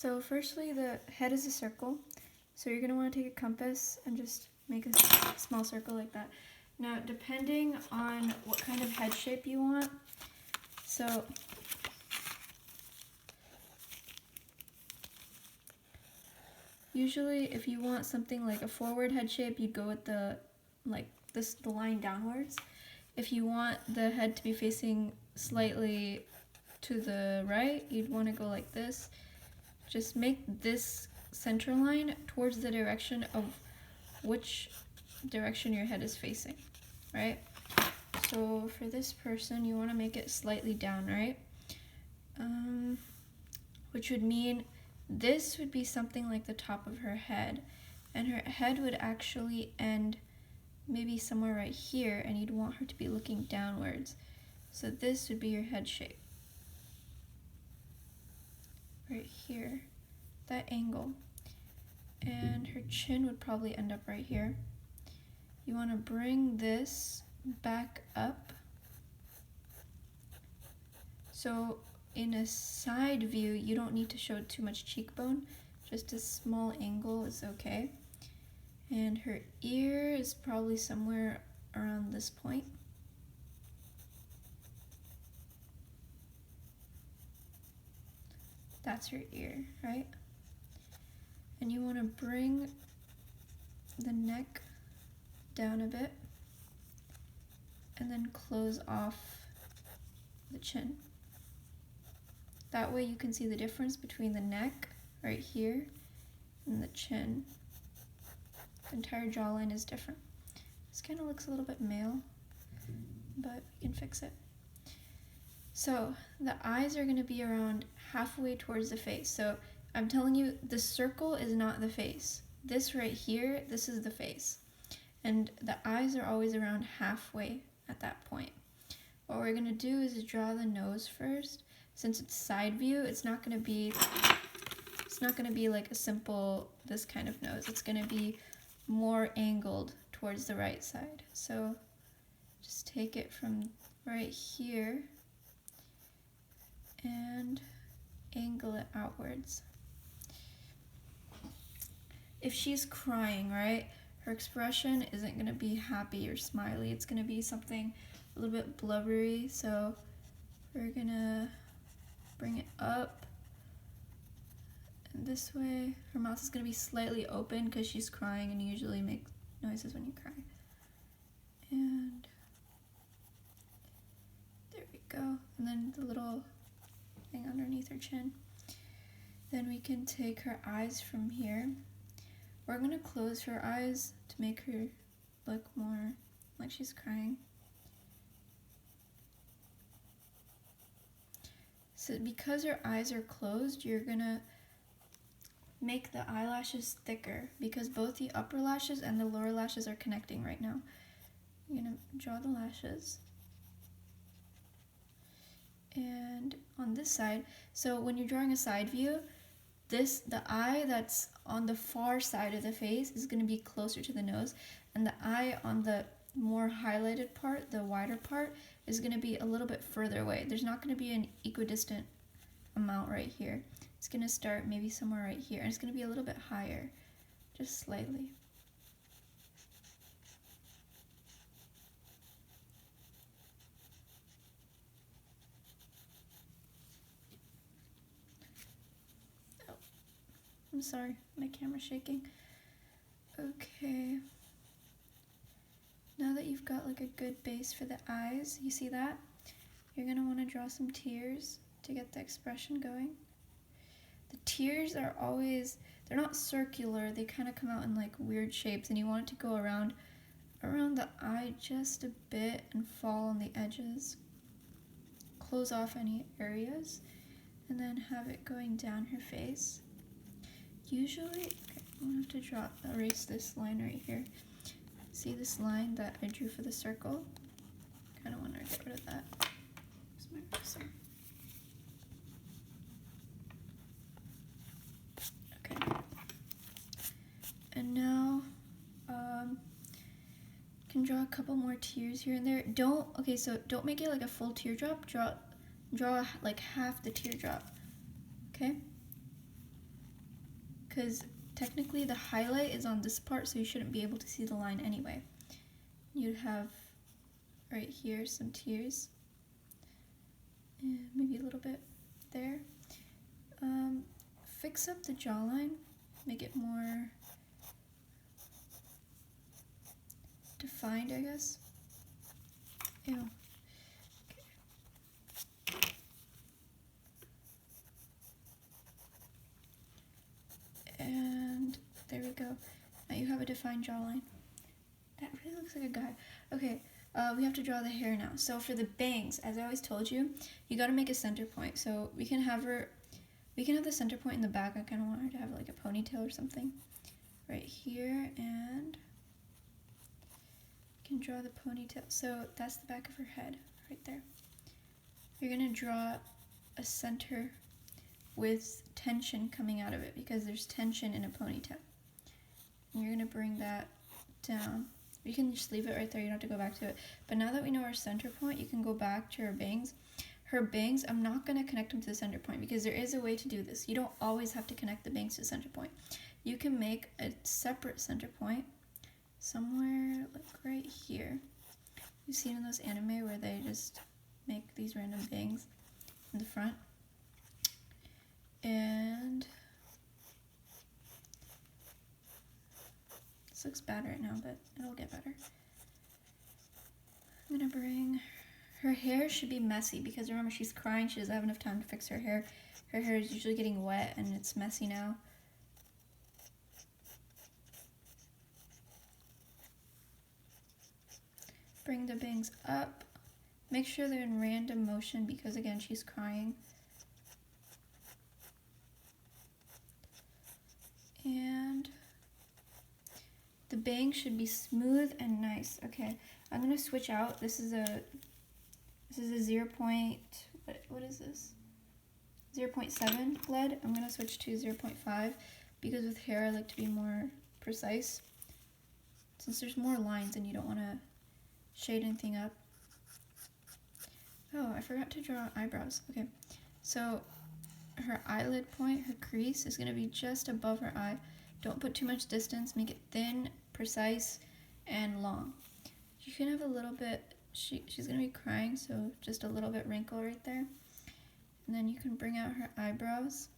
So firstly, the head is a circle. So you're going to want to take a compass and just make a small circle like that. Now, depending on what kind of head shape you want, so usually if you want something like a forward head shape, you'd go with the line downwards. If you want the head to be facing slightly to the right, you'd want to go like this. Just make this center line towards the direction of which direction your head is facing, right? So for this person, you want to make it slightly down, right? Which would mean this would be something like the top of her head, and her head would actually end maybe somewhere right here, and you'd want her to be looking downwards. So this would be your head shape. Right here, that angle. And her chin would probably end up right here. You want to bring this back up. So in a side view, you don't need to show too much cheekbone. Just a small angle is okay. And her ear is probably somewhere around this point. That's her ear, right? And you want to bring the neck down a bit and then close off the chin. That way you can see the difference between the neck right here and the chin. The entire jawline is different. This kind of looks a little bit male, but we can fix it. So the eyes are going to be around halfway towards the face. So I'm telling you, the circle is not the face. This right here, this is the face. And the eyes are always around halfway at that point. What we're going to do is draw the nose first. Since it's side view, it's not going to be like a simple this kind of nose. It's going to be more angled towards the right side. So just take it from right here and angle it outwards. If she's crying, right, her expression isn't going to be happy or smiley. It's going to be something a little bit blubbery. So we're going to bring it up and this way. Her mouth is going to be slightly open because she's crying, and you usually make noises when you cry. And there we go. And then the little thing underneath her chin. Then we can take her eyes from here. We're going to close her eyes to make her look more like she's crying. So because her eyes are closed, you're going to make the eyelashes thicker because both the upper lashes and the lower lashes are connecting right now. You're going to draw the lashes. And on this side, so when you're drawing a side view, the eye that's on the far side of the face is going to be closer to the nose, and the eye on the more highlighted part, the wider part, is going to be a little bit further away. There's not going to be an equidistant amount right here. It's going to start maybe somewhere right here, and it's going to be a little bit higher, just slightly. Oh, I'm sorry, my camera's shaking. Okay. Now that you've got like a good base for the eyes, you see that? You're going to want to draw some tears to get the expression going. The tears are always, they're not circular, they kind of come out in like weird shapes, and you want it to go around the eye just a bit and fall on the edges. Close off any areas, and then have it going down her face. Usually, okay, I'm going to have to erase this line right here. See this line that I drew for the circle? Kind of want to get rid of that. Where's my eraser? Okay. And now, can draw a couple more tears here and there. Don't make it like a full teardrop. Draw like half the teardrop. Okay? because technically the highlight is on this part, so you shouldn't be able to see the line anyway. You'd have right here some tears, and maybe a little bit there. Fix up the jawline, make it more defined, I guess. Ew. Okay. And there we go. Now you have a defined jawline. That really looks like a guy. Okay, we have to draw the hair now. So for the bangs, as I always told you, you gotta make a center point. So we can have the center point in the back. I kind of want her to have like a ponytail or something right here, and you can draw the ponytail. So that's the back of her head right there. You're gonna draw a center with tension coming out of it because there's tension in a ponytail. And you're gonna bring that down. You can just leave it right there, you don't have to go back to it. But now that we know our center point, you can go back to her bangs. Her bangs, I'm not gonna connect them to the center point because there is a way to do this. You don't always have to connect the bangs to the center point. You can make a separate center point somewhere like right here. You've seen in those anime where they just make these random bangs in the front. And this looks bad right now, but it'll get better. I'm gonna bring, her hair should be messy because remember she's crying, she doesn't have enough time to fix her hair. Her hair is usually getting wet and it's messy now. Bring the bangs up. Make sure they're in random motion because again, she's crying. And the bang should be smooth and nice. Okay, I'm gonna switch out. This is a 0. What is this? 0.7 lead. I'm gonna switch to 0.5 because with hair I like to be more precise. Since there's more lines and you don't want to shade anything up. Oh, I forgot to draw eyebrows. Okay, so her eyelid point, her crease, is going to be just above her eye. Don't put too much distance. Make it thin, precise, and long. You can have a little bit, she's going to be crying, so just a little bit wrinkle right there. And then you can bring out her eyebrows.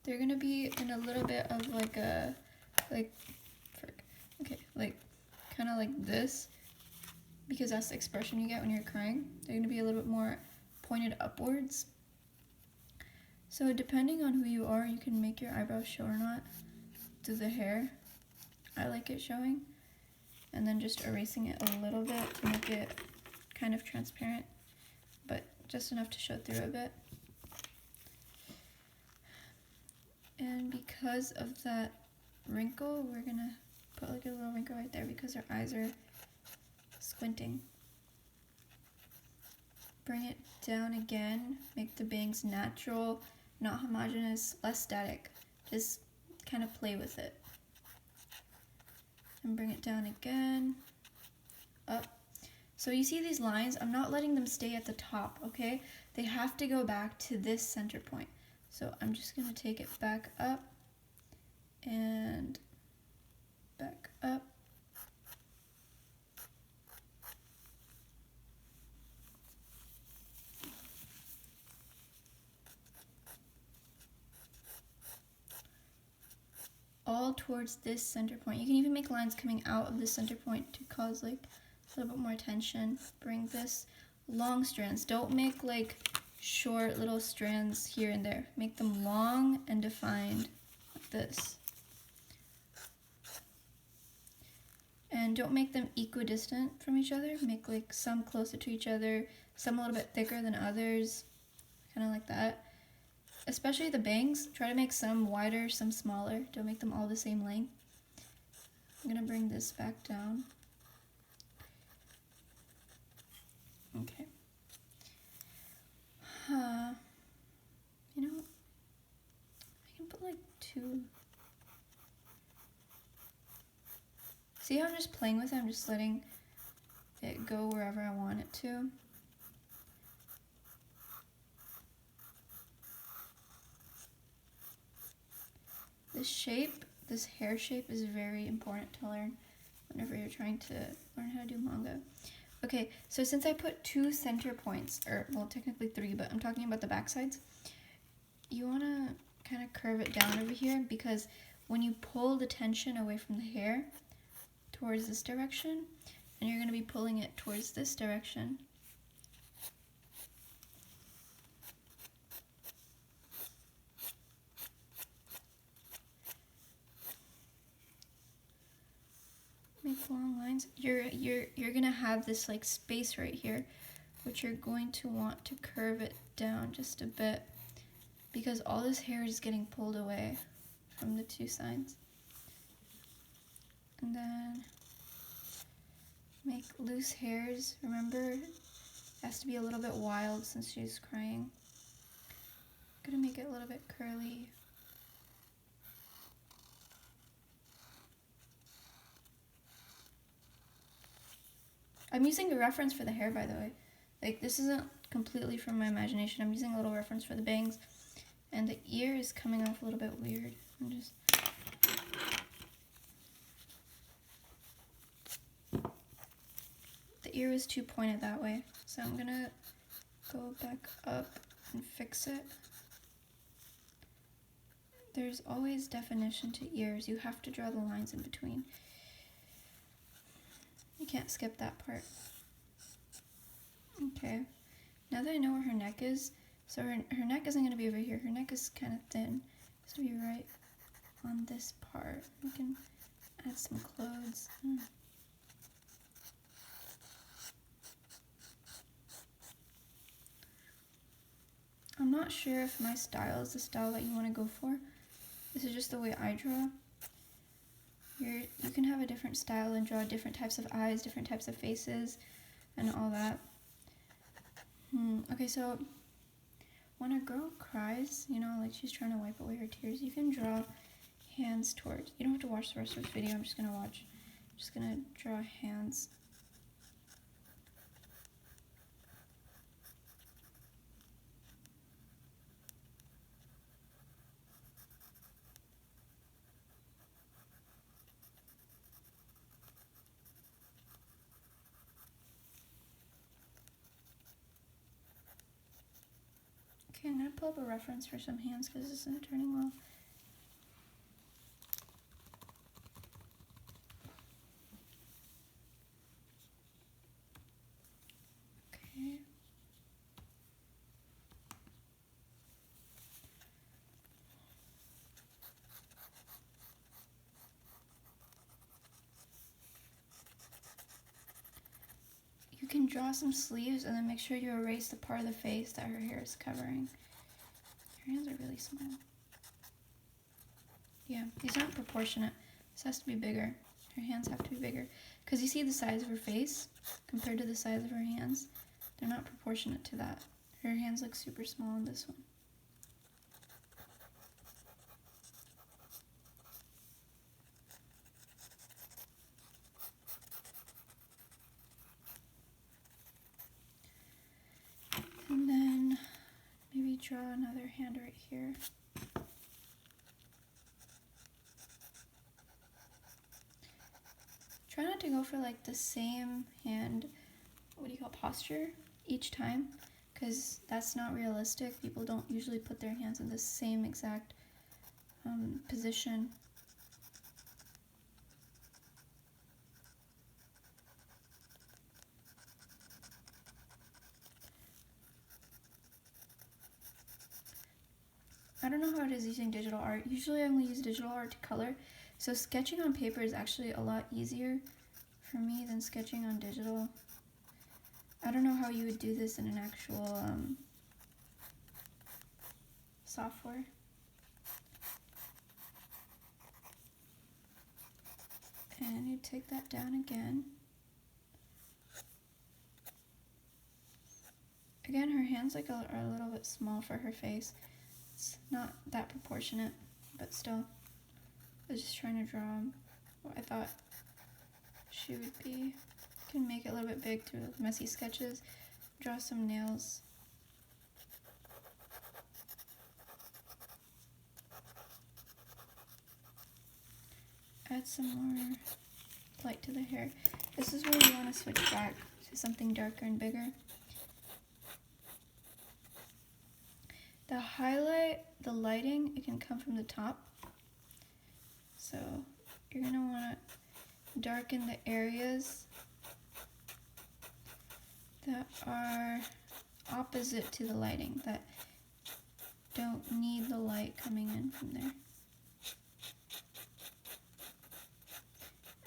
They're going to be in a little bit of like a, kind of like this. Because that's the expression you get when you're crying. They're going to be a little bit more pointed upwards. So depending on who you are, you can make your eyebrows show or not through the hair. I like it showing. And then just erasing it a little bit to make it kind of transparent, but just enough to show through a bit. And because of that wrinkle, we're going to put like a little wrinkle right there because her eyes are squinting. Bring it down again. Make the bangs natural, not homogeneous, less static. Just kind of play with it. And bring it down again. Up. So you see these lines? I'm not letting them stay at the top, okay? They have to go back to this center point. So I'm just going to take it back up and back up. All towards this center point. You can even make lines coming out of the center point to cause like a little bit more tension. Bring this long strands. Don't make like short little strands here and there. Make them long and defined like this. And don't make them equidistant from each other. Make like some closer to each other, some a little bit thicker than others, kind of like that. Especially the bangs, try to make some wider, some smaller. Don't make them all the same length. I'm gonna bring this back down. Okay. You know, I can put like 2. See how I'm just playing with it? I'm just letting it go wherever I want it to. This shape, this hair shape is very important to learn whenever you're trying to learn how to do manga. Okay, so since I put 2 center points, or well, technically 3, but I'm talking about the back sides, you want to kind of curve it down over here, because when you pull the tension away from the hair towards this direction, and you're going to be pulling it towards this direction, make long lines, you're gonna have this like space right here, which you're going to want to curve it down just a bit, because all this hair is getting pulled away from the 2 sides. And then make loose hairs. Remember, it has to be a little bit wild since she's crying. I'm gonna make it a little bit curly. I'm using a reference for the hair, by the way. Like, this isn't completely from my imagination. I'm using a little reference for the bangs. And the ear is coming off a little bit weird. The ear is too pointed that way. So I'm gonna go back up and fix it. There's always definition to ears. You have to draw the lines in between. You can't skip that part. Okay, now that I know where her neck is, so her neck isn't going to be over here. Her neck is kind of thin. It's going to be right on this part. We can add some clothes. I'm not sure if my style is the style that you want to go for. This is just the way I draw. You can have a different style and draw different types of eyes, different types of faces, and all that. Okay, so when a girl cries, you know, like she's trying to wipe away her tears, you can draw hands towards. You don't have to watch the rest of this video. I'm just gonna draw hands. Okay, I'm gonna pull up a reference for some hands because this isn't turning well. Okay. You can draw some sleeves and then make sure you erase the part of the face that her hair is covering. Her hands are really small. Yeah, these aren't proportionate. This has to be bigger. Her hands have to be bigger. Because you see the size of her face compared to the size of her hands? They're not proportionate to that. Her hands look super small on this one. And then maybe draw another hand right here. Try not to go for like the same hand, what do you call posture, each time, because that's not realistic. People don't usually put their hands in the same exact position. I don't know how it is using digital art. Usually I only use digital art to color. So sketching on paper is actually a lot easier for me than sketching on digital. I don't know how you would do this in an actual software. And you take that down again. Again, her hands are a little bit small for her face. It's not that proportionate, but still. I was just trying to draw what I thought she would be. You can make it a little bit big through messy sketches. Draw some nails. add some more light to the hair. This is where you want to switch back to something darker and bigger. The highlight, the lighting, it can come from the top. So you're going to want to darken the areas that are opposite to the lighting, that don't need the light coming in from there.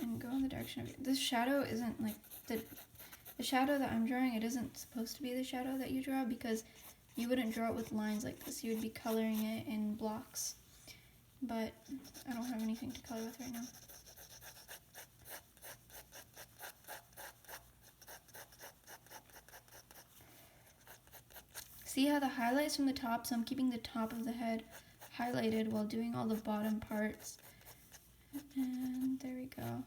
And go in the direction of this shadow isn't like the shadow that I'm drawing, it isn't supposed to be the shadow that you draw, because you wouldn't draw it with lines like this. You would be coloring it in blocks. But I don't have anything to color with right now. See how the highlights from the top, so I'm keeping the top of the head highlighted while doing all the bottom parts. And there we go.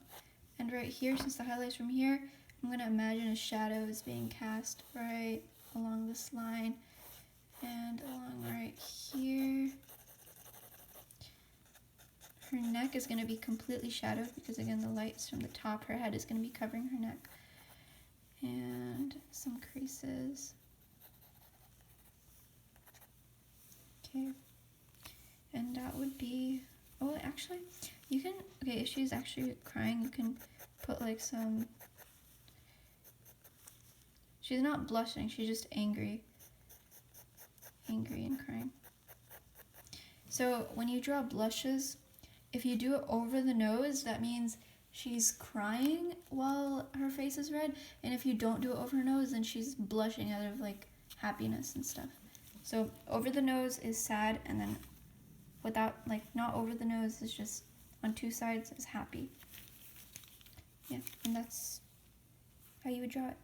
And right here, since the highlight's from here, I'm going to imagine a shadow is being cast right along this line and along right here. Her neck is going to be completely shadowed because, again, the light's from the top. Her head is going to be covering her neck. And some creases. Okay. And that would be, oh, actually, you can, okay, if she's actually crying, you can put like some, she's not blushing, she's just angry and crying. So when you draw blushes, if you do it over the nose, that means she's crying while her face is red, and if you don't do it over her nose, then she's blushing out of like happiness and stuff. So over the nose is sad, and then without, like, not over the nose is just on two sides is happy. Yeah, and that's how you would draw it.